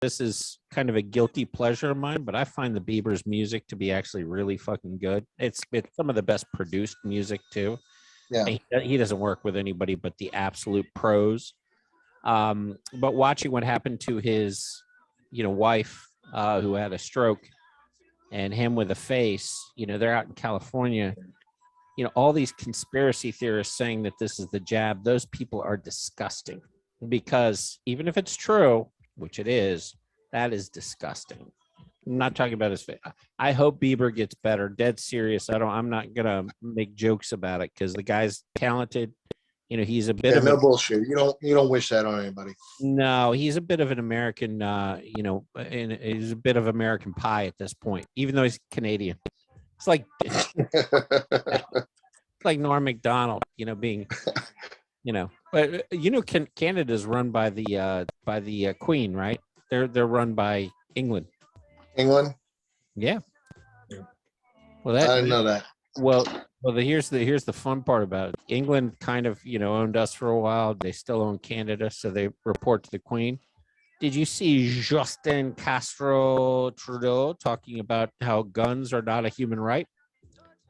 this is kind of a guilty pleasure of mine, but I find the Bieber's music to be actually really fucking good. It's some of the best produced music too. Yeah. He doesn't work with anybody but the absolute pros. But watching what happened to his, wife who had a stroke, and him with a face, they're out in California. All these conspiracy theorists saying that this is the jab, those people are disgusting, because even if it's true, which it is, that is disgusting. I'm not talking about his face. I hope Bieber gets better. Dead serious. I'm not gonna make jokes about it, because the guy's talented. He's a bit of no bullshit. You don't wish that on anybody. No, he's a bit of an American, and he's a bit of American pie at this point, even though he's Canadian. It's like like Norm Macdonald, being, but Canada's run by the Queen, right? They're run by England. England? Yeah. Well, I didn't know that. Well, here's the fun part about it. England kind of, owned us for a while. They still own Canada, so they report to the Queen. Did you see Justin Castro Trudeau talking about how guns are not a human right?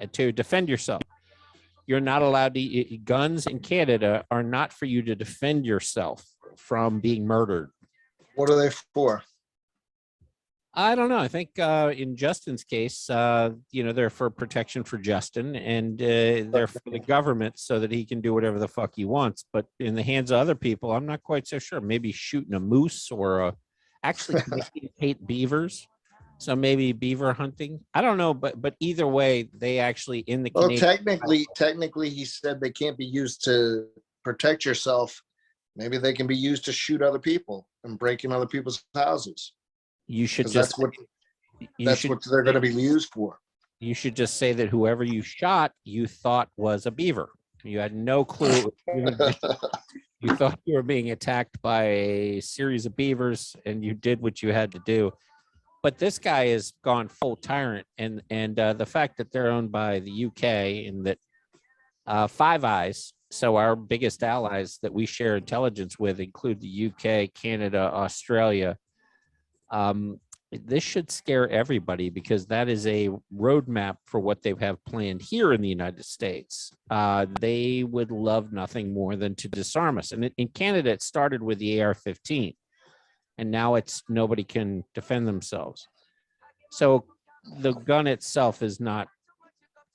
And to defend yourself, you're not allowed to. Guns in Canada are not for you to defend yourself from being murdered. What are they for? I don't know. I think in Justin's case, they're for protection for Justin, and they're for the government so that he can do whatever the fuck he wants. But in the hands of other people, I'm not quite so sure. Maybe shooting a moose or actually Canadians hate beavers, so maybe beaver hunting. I don't know, but either way, they actually in the technically, he said they can't be used to protect yourself. Maybe they can be used to shoot other people and break in other people's houses. You should just what they're going to be used for. You should just say that whoever you shot, you thought was a beaver. You had no clue. You thought you were being attacked by a series of beavers, and you did what you had to do. But this guy has gone full tyrant, and the fact that they're owned by the UK and that Five Eyes, so our biggest allies that we share intelligence with include the UK, Canada, Australia. This should scare everybody, because that is a roadmap for what they have planned here in the United States. They would love nothing more than to disarm us. And in Canada, it started with the AR-15, and now it's nobody can defend themselves. So the gun itself is not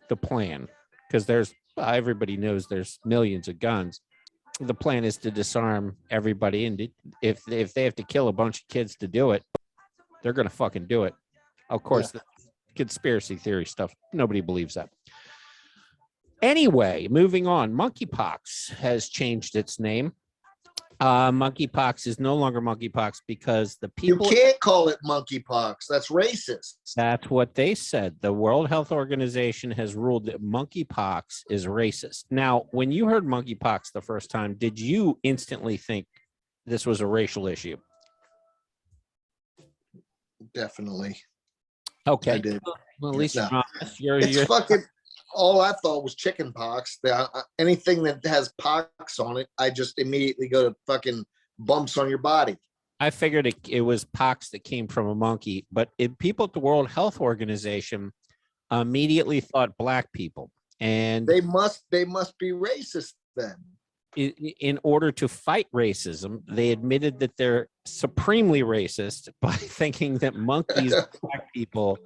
the plan, because everybody knows there's millions of guns. The plan is to disarm everybody, and if they have to kill a bunch of kids to do it, they're going to fucking do it. Of course, yeah. The conspiracy theory stuff, nobody believes that. Anyway, moving on. Monkeypox has changed its name. Monkeypox is no longer monkeypox because the people... You can't call it monkeypox. That's racist. That's what they said. The World Health Organization has ruled that monkeypox is racist. Now, when you heard monkeypox the first time, did you instantly think this was a racial issue? Definitely. Okay. I did. Well, at least it's fucking... All I thought was chicken pox. Anything that has pox on it, I just immediately go to fucking bumps on your body. I figured it was pox that came from a monkey, but people at the World Health Organization immediately thought black people, and they must be racist then. In order to fight racism, they admitted that they're supremely racist by thinking that monkeys are black people.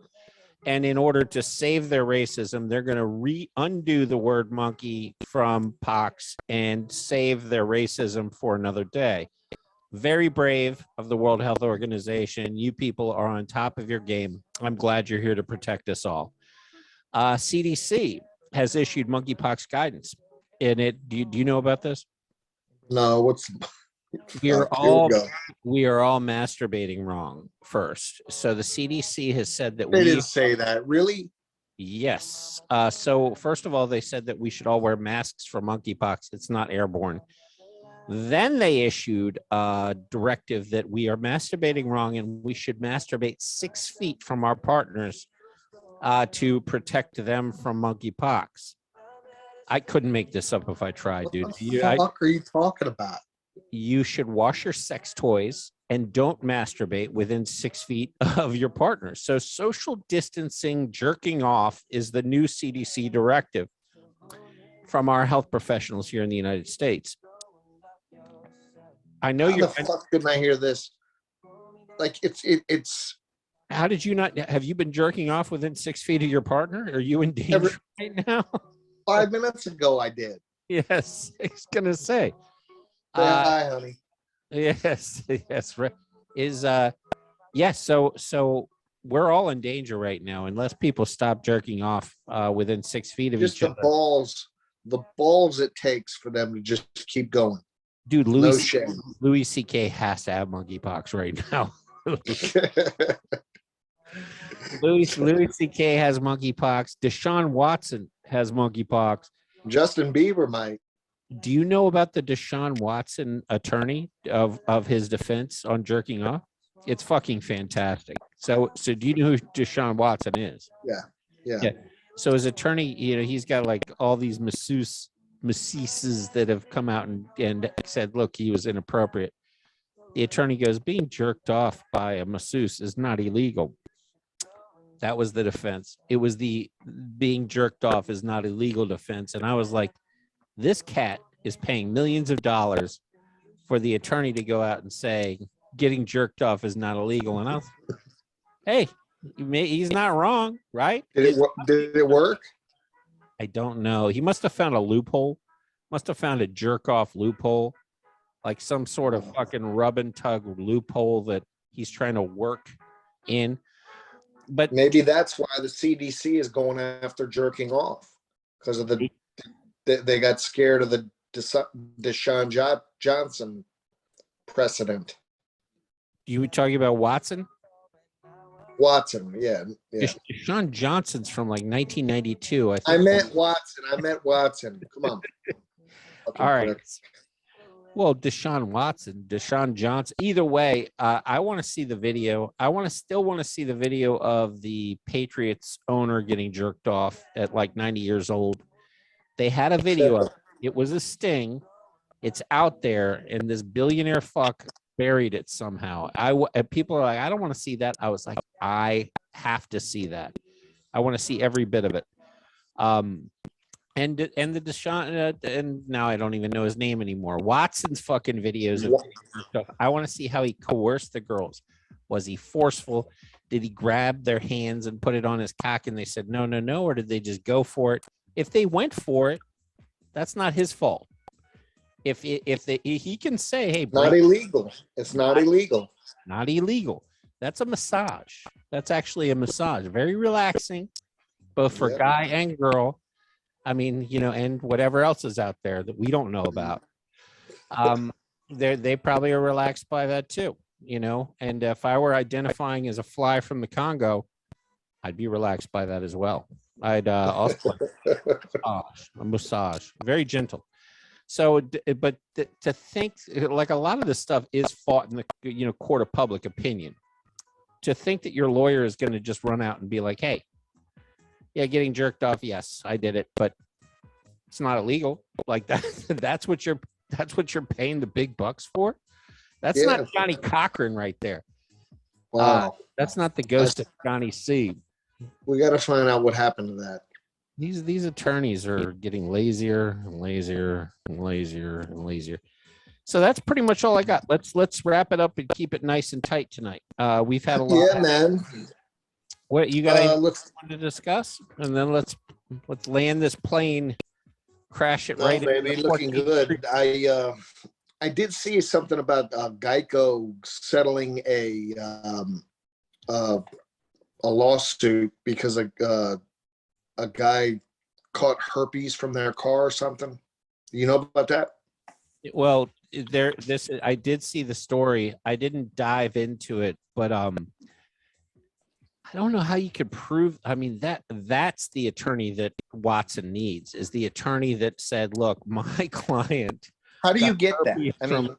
And in order to save their racism, they're going to undo the word monkey from pox and save their racism for another day. Very brave of the World Health Organization. You people are on top of your game. I'm glad you're here to protect us all. CDC has issued monkeypox guidance. And do you know about this? No, we are all masturbating wrong first. So the CDC has said that they didn't say that. Really? Yes. So first of all, they said that we should all wear masks for monkeypox. It's not airborne. Then they issued a directive that we are masturbating wrong and we should masturbate 6 feet from our partners to protect them from monkeypox. I couldn't make this up if I tried, dude. What the fuck are you talking about? you should wash your sex toys and don't masturbate within 6 feet of your partner. So social distancing, jerking off is the new CDC directive from our health professionals here in the United States. I know How the fuck didn't I hear this? Like it's. How did you not? Have you been jerking off within 6 feet of your partner? Are you in danger right now? 5 minutes ago, I did. Yes, I was gonna say. Hi, honey. Yes, yes, right. Yes. So we're all in danger right now unless people stop jerking off within 6 feet of each other. The balls it takes for them to just keep going. Dude, Louis CK has to have monkeypox right now. Louis CK has monkeypox. DeShaun Watson has monkeypox. Justin Bieber might. Do you know about the DeShaun Watson attorney of his defense on jerking off? It's fucking fantastic. So do you know who DeShaun Watson is? Yeah. So his attorney, he's got like all these masseuses that have come out and said, look, he was inappropriate. The attorney goes, being jerked off by a masseuse is not illegal. That was the defense. It was the being jerked off is not illegal defense. And I was like, this cat is paying millions of dollars for the attorney to go out and say getting jerked off is not illegal. And I was, hey, he's not wrong, right? Did it work? I don't know. He must have found a loophole. Must have found a jerk off loophole, like some sort of fucking rub and tug loophole that he's trying to work in. But maybe that's why the CDC is going after jerking off, because of they got scared of the DeShaun Johnson precedent. You were talking about Watson? Watson, yeah. DeShaun Johnson's from like 1992. I meant Watson. Come on. All right. Well, DeShaun Johnson. Either way, I want to see the video. I still want to see the video of the Patriots owner getting jerked off at like 90 years old. They had a video of it. It was a sting. It's out there, and this billionaire fuck buried it somehow. People are like, I don't want to see that. I was like, I have to see that. I want to see every bit of it. And the DeShaun, and now I don't even know his name anymore. Watson's fucking videos of stuff. I want to see how he coerced the girls. Was he forceful? Did he grab their hands and put it on his cock and they said no, or did they just go for it? If they went for it, that's not his fault. If he can say, hey, not illegal. It's not illegal. Not illegal. That's a massage. That's actually a massage. Very relaxing, both for guy and girl. I mean, and whatever else is out there that we don't know about. They probably are relaxed by that too, and if I were identifying as a fly from the Congo, I'd be relaxed by that as well. I'd also a massage, very gentle. So, but to think like a lot of this stuff is fought in the court of public opinion. To think that your lawyer is going to just run out and be like, hey, yeah, getting jerked off, yes, I did it, but it's not illegal. Like that. That's what you're paying the big bucks for. That's not Johnny Cochran right there. Wow. That's not the ghost of Johnny C. We got to find out what happened to that. These attorneys are getting lazier and lazier and lazier and lazier. So that's pretty much all I got. Let's wrap it up and keep it nice and tight tonight. We've had a lot. Yeah, man. What you got to discuss? And then let's land this plane, crash it right. Baby, looking good. I did see something about Geico settling a lawsuit because a guy caught herpes from their car or something. You know about that? Well, I did see the story. I didn't dive into it, but I don't know how you could prove. I mean, that's the attorney that Watson needs, is the attorney that said, look, my client. How do you get that?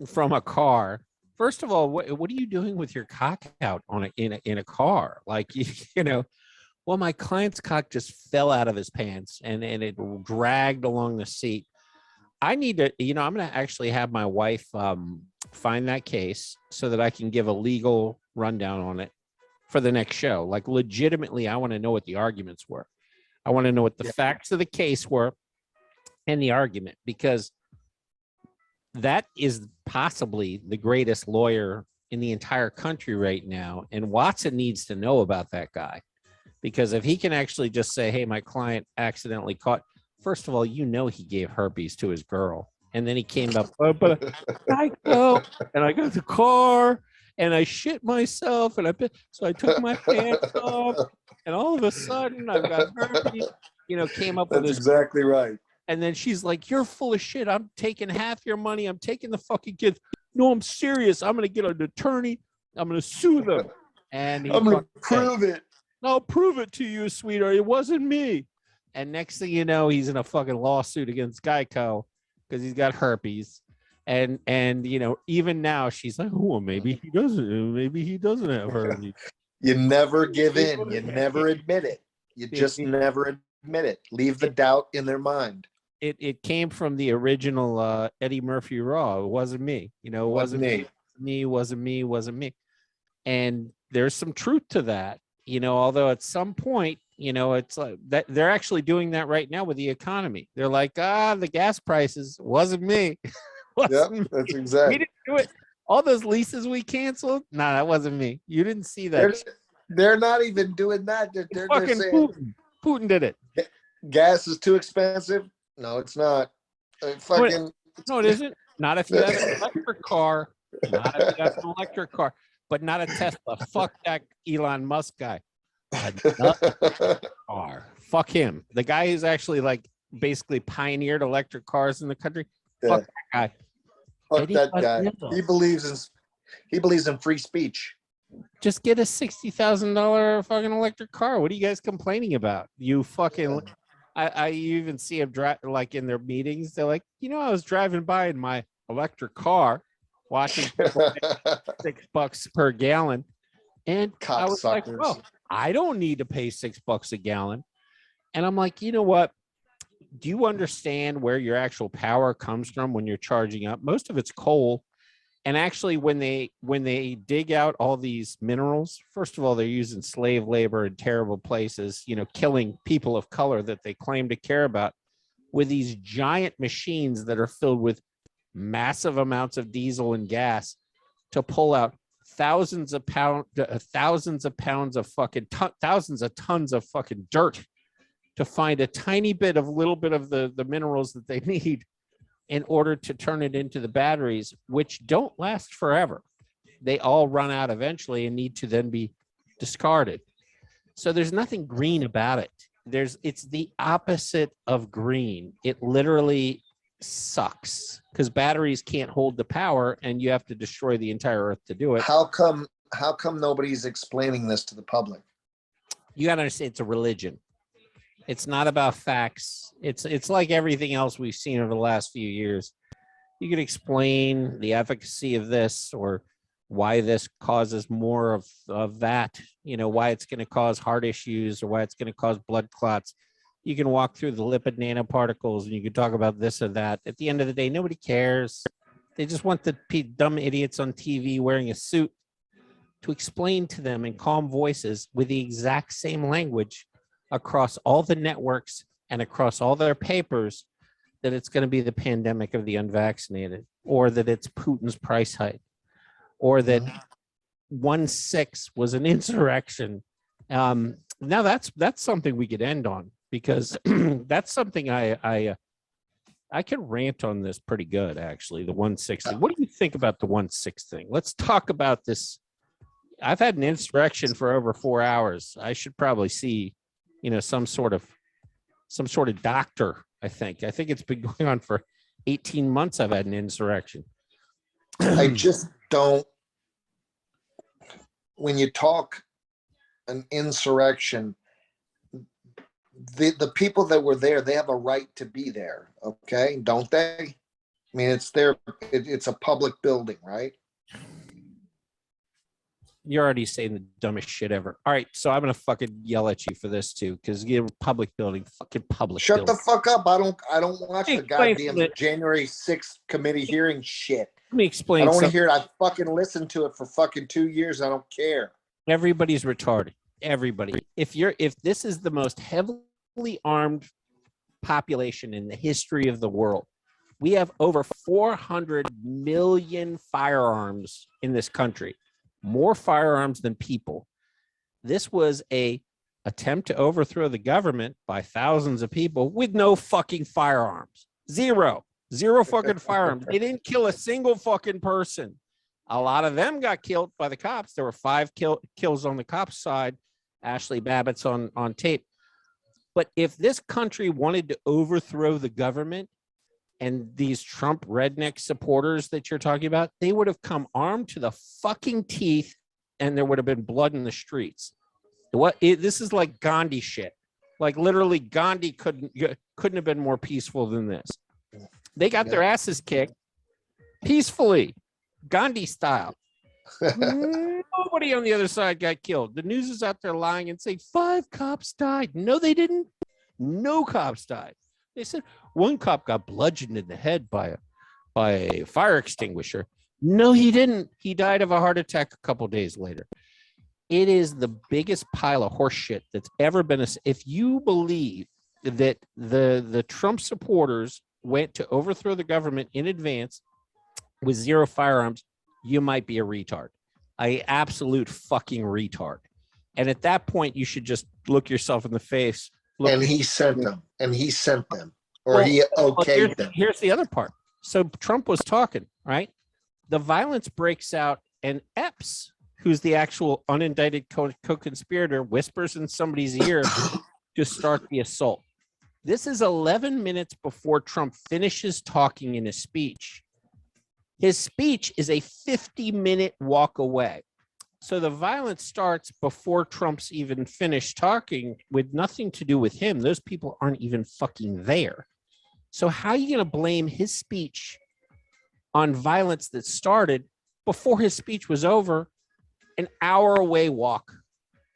From a car. First of all, what are you doing with your cock out in a car? Like, well, my client's cock just fell out of his pants and it dragged along the seat. I need to, I'm going to actually have my wife find that case so that I can give a legal rundown on it for the next show. Like, legitimately, I want to know what the arguments were. I want to know what the facts of the case were and the argument, because that is possibly the greatest lawyer in the entire country right now. And Watson needs to know about that guy, because if he can actually just say, hey, my client accidentally caught, first of all, he gave herpes to his girl. And then he came up, oh, but I go, and I got the car and I shit myself. So I took my pants off, and all of a sudden I've got herpes, came up with That's this. exactly right. And then she's like, you're full of shit. I'm taking half your money. I'm taking the fucking kids. No, I'm serious. I'm going to get an attorney. I'm going to sue them. And I'm going to prove it. I'll prove it to you, sweetheart. It wasn't me. And next thing you know, he's in a fucking lawsuit against Geico because he's got herpes. And even now she's like, oh, well, maybe he doesn't have herpes. You never give in. You never admit it. You just never admit it. Leave the doubt in their mind. It came from the original Eddie Murphy Raw. It wasn't me. It wasn't me. And there's some truth to that. Although at some point, it's like that they're actually doing that right now with the economy. They're like, the gas prices wasn't me. That's exactly. We didn't do it. All those leases we canceled. Nah, that wasn't me. You didn't see that. They're not even doing that. They're saying Putin did it. Gas is too expensive. No, it's not. No, it isn't. Not if you have an electric car. Not if you have an electric car. But not a Tesla. Fuck that Elon Musk guy. Car. Fuck him. The guy who's actually basically pioneered electric cars in the country. Fuck that guy. Fuck that guy. He believes in free speech. Just get a $60,000 fucking electric car. What are you guys complaining about? You fucking. I even see them in their meetings. They're like, I was driving by in my electric car, watching people make $6 per gallon, and I was like, well, I don't need to pay $6 a gallon. And I'm like, you know what? Do you understand where your actual power comes from when you're charging up? Most of it's coal. And actually, when they dig out all these minerals, first of all, they're using slave labor in terrible places, killing people of color that they claim to care about with these giant machines that are filled with massive amounts of diesel and gas to pull out thousands of pounds of fucking thousands of tons of fucking dirt to find a tiny bit of the minerals that they need in order to turn it into the batteries, which don't last forever. They all run out eventually and need to then be discarded. So there's nothing green about it. It's the opposite of green. It literally sucks because batteries can't hold the power and you have to destroy the entire earth to do it. How come nobody's explaining this to the public? You got to understand, it's a religion. It's not about facts. It's like everything else we've seen over the last few years. You could explain the efficacy of this or why this causes more of that, why it's going to cause heart issues or why it's going to cause blood clots. You can walk through the lipid nanoparticles and you can talk about this or that. At the end of the day, nobody cares. They just want the dumb idiots on TV wearing a suit to explain to them in calm voices with the exact same language across all the networks and across all their papers that it's going to be the pandemic of the unvaccinated, or that it's Putin's price hike, or that 1/6 was an insurrection. Now that's something we could end on, because that's something I can rant on this pretty good, actually, the 1/6 thing. What do you think about the 1/6 thing? Let's talk about this. I've had an insurrection for over 4 hours. I should probably see some sort of doctor. I think it's been going on for 18 months. I've had an insurrection. I just don't. When you talk an insurrection, the people that were there, they have a right to be there. Okay, don't they? I mean, it's a public building, right? You're already saying the dumbest shit ever. All right, so I'm gonna fucking yell at you for this too, because you're public building, fucking public. Shut building. the fuck up. I don't watch Let me the explain goddamn something. January 6th committee hearing shit. Let me I explain don't want to something. hear it. I fucking listened to it for fucking 2 years. I don't care. Everybody's retarded. Everybody. If this is the most heavily armed population in the history of the world, we have over 400 million firearms in this country, more firearms than people. This was a attempt to overthrow the government by thousands of people with no fucking firearms. Zero fucking firearms. They didn't kill a single fucking person. A lot of them got killed by the cops. There were 5 kills on the cops' side. Ashley Babbitt's on tape. But if this country wanted to overthrow the government and these Trump redneck supporters that you're talking about, they would have come armed to the fucking teeth and there would have been blood in the streets. This is like Gandhi shit. Like literally Gandhi couldn't have been more peaceful than this. They got their asses kicked peacefully, Gandhi style. Nobody on the other side got killed. The news is out there lying and saying 5 cops died. No, they didn't. No cops died. They said 1 cop got bludgeoned in the head by a fire extinguisher. No, he didn't. He died of a heart attack a couple days later. It is the biggest pile of horse shit that's ever been. If you believe that the Trump supporters went to overthrow the government in advance with 0 firearms, you might be a retard, a absolute fucking retard. And at that point, you should just look yourself in the face. And he sent them. Or he okayed them. Here's the other part. So Trump was talking, right? The violence breaks out, and Epps, who's the actual unindicted co-conspirator, whispers in somebody's ear to start the assault. This is 11 minutes before Trump finishes talking in his speech. His speech is a 50-minute walk away. So the violence starts before Trump's even finished talking, with nothing to do with him. Those people aren't even fucking there. So how are you going to blame his speech on violence that started before his speech was over, an hour away walk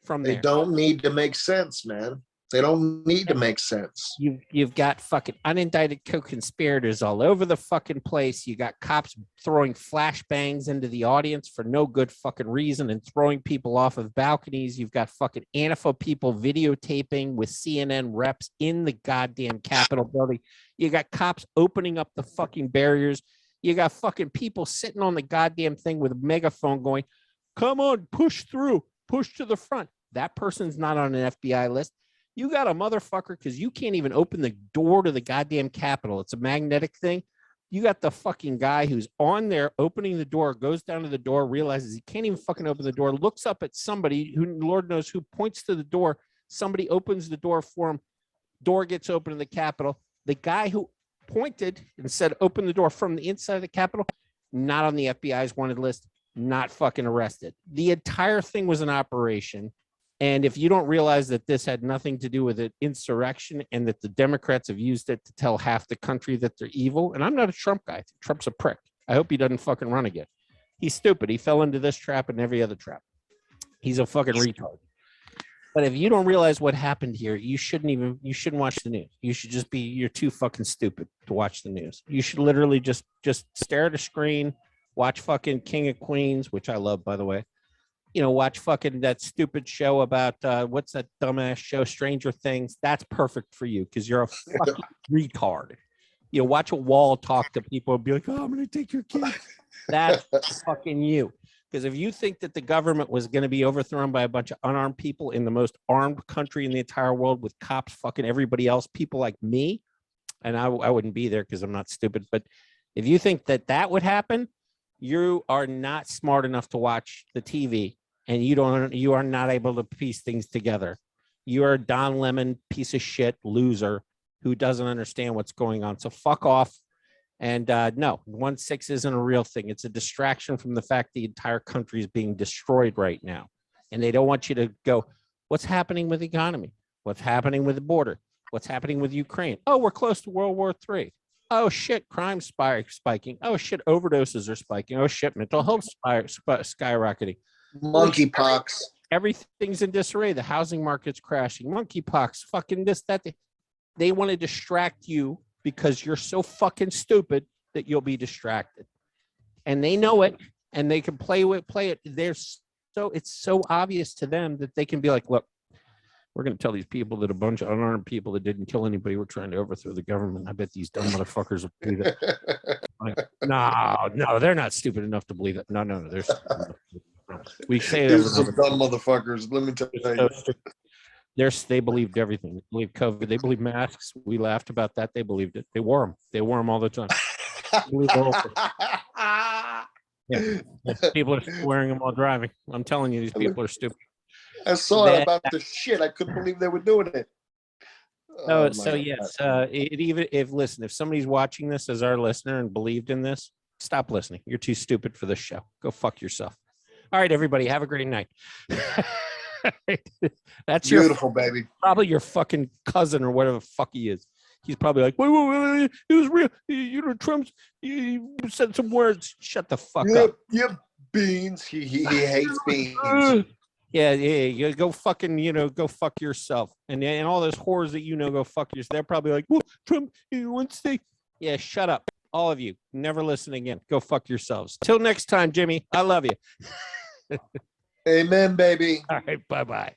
from there? They don't need to make sense, man. They don't need to make sense. You've got fucking unindicted co-conspirators all over the fucking place. You got cops throwing flashbangs into the audience for no good fucking reason and throwing people off of balconies. You've got fucking Antifa people videotaping with CNN reps in the goddamn Capitol building. You got cops opening up the fucking barriers. You got fucking people sitting on the goddamn thing with a megaphone going, "Come on, push through, push to the front." That person's not on an FBI list. You got a motherfucker, because you can't even open the door to the goddamn Capitol. It's a magnetic thing. You got the fucking guy who's on there opening the door, goes down to the door, realizes he can't even fucking open the door, looks up at somebody who Lord knows who, points to the door. Somebody opens the door for him. Door gets open in the Capitol. The guy who pointed and said, "Open the door," from the inside of the Capitol, not on the FBI's wanted list, not fucking arrested. The entire thing was an operation. And if you don't realize that this had nothing to do with an insurrection and that the Democrats have used it to tell half the country that they're evil, and I'm not a Trump guy. Trump's a prick. I hope he doesn't fucking run again. He's stupid. He fell into this trap and every other trap. He's a fucking retard. But if you don't realize what happened here, you shouldn't watch the news. You should just you're too fucking stupid to watch the news. You should literally just stare at a screen, watch fucking King of Queens, which I love, by the way. Watch fucking that stupid show about what's that dumbass show, Stranger Things. That's perfect for you because you're a fucking retard. Watch a wall talk to people and be like, "Oh, I'm going to take your kid." That's fucking you. Because if you think that the government was going to be overthrown by a bunch of unarmed people in the most armed country in the entire world with cops fucking everybody else, people like me, and I wouldn't be there because I'm not stupid. But if you think that would happen, you are not smart enough to watch the TV. And you are not able to piece things together. You are a Don Lemon piece of shit loser who doesn't understand what's going on. So fuck off. And no, 1-6 isn't a real thing. It's a distraction from the fact the entire country is being destroyed right now. And they don't want you to go, what's happening with the economy? What's happening with the border? What's happening with Ukraine? Oh, we're close to World War III. Oh shit, crime spiking. Oh shit, overdoses are spiking. Oh shit, mental health skyrocketing. Monkeypox. Everything's in disarray. The housing market's crashing. Monkeypox, fucking this, that. They want to distract you because you're so fucking stupid that you'll be distracted. And they know it, and they can play it. It's so obvious to them that they can be like, look, we're going to tell these people that a bunch of unarmed people that didn't kill anybody were trying to overthrow the government. I bet these dumb motherfuckers will do that. Like, no, they're not stupid enough to believe it. No, they're stupid enough. We say These are some dumb motherfuckers. Let me tell you. They believed everything. They believed COVID. They believed masks. We laughed about that. They believed it. They wore them. They wore them all the time. Yeah. People are wearing them while driving. I'm telling you, these people are stupid. I saw it about the shit. I couldn't believe they were doing it. Yes. Listen, if somebody's watching this as our listener and believed in this, stop listening. You're too stupid for this show. Go fuck yourself. All right, everybody, have a great night. That's beautiful, baby. Probably your fucking cousin or whatever the fuck he is. He's probably like, wait, it was real. You know, Trump's. You said some words. Shut the fuck up. Yep, beans. He hates beans. Yeah. You go fucking, go fuck yourself. And all those whores that go fuck yourself. They're probably like, well, Trump, wants to. Yeah, shut up. All of you. Never listen again. Go fuck yourselves. Till next time, Jimmy. I love you. Amen, baby. All right. Bye-bye.